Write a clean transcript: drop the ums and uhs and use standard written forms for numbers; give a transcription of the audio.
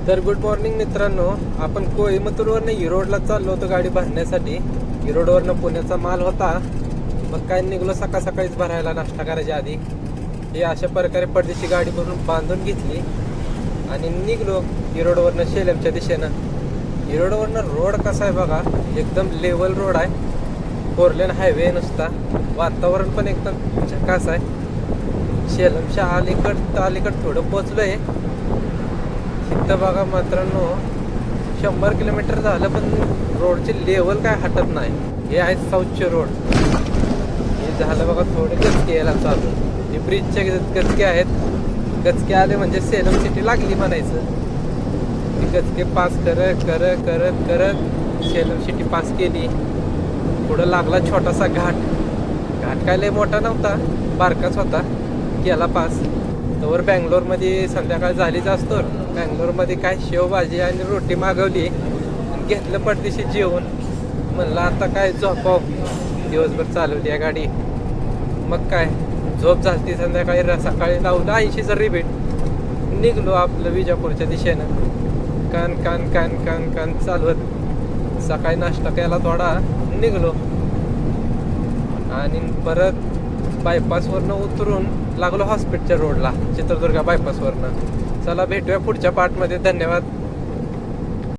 तर good morning मित्रांनो, आपण कोईमतूरवरनं इरोडला चाललो होतो गाडी भरण्यासाठी. इरोडवरनं पुण्याचा माल होता. मग काय निघलो सकाळ सकाळीच भरायला नाश्ता करायच्या आधी. हे अशा प्रकारे पडदेशी गाडी भरून बांधून घेतली आणि निघलो इरोडवरनं शेलमच्या दिशेनं. इरोडवरनं रोड कसा आहे बघा, एकदम लेवल रोड आहे. 4 लेन हायवे नुसता. वातावरण पण एकदम झकास आहे. शेलमच्या अलीकड थोडं पोचलोय. इथं बघा मित्रांनो, 100 किलोमीटर झालं पण रोडचे लेवल काय हटत नाही. हे आहे साऊथचे रोड. हे झालं बघा थोडे गचके यायला चालू. हे ब्रिजचे गचके आहेत. गचके आले म्हणजे सेलम सिटी लागली म्हणायचं. गचके पास करत सेलम सिटी पास केली. पुढं लागला छोटासा घाट काय लय मोठा नव्हता, बारकाच होता. केला पास. तर बँगलोरमध्ये संध्याकाळ झालीच असतो. बँगलोरमध्ये काय शेवभाजी आणि रोटी मागवली आणि घेतलं पडदेशी जेवण. म्हणलं आता काय झोपाव, दिवसभर चालवली या गाडी. मग काय झोप झाली. संध्याकाळी सकाळी लावलं 80चं रिबीट. निघलो आपलं विजापूरच्या दिशेनं. कान चालवत सकाळी नाश्ता केला थोडा, निघलो. आणि परत बायपासवरनं उतरून लागलो हॉस्पिटलच्या रोडला, चित्रदुर्गा बायपासवरनं. चला भेटूया पुढच्या पार्टमध्ये. धन्यवाद.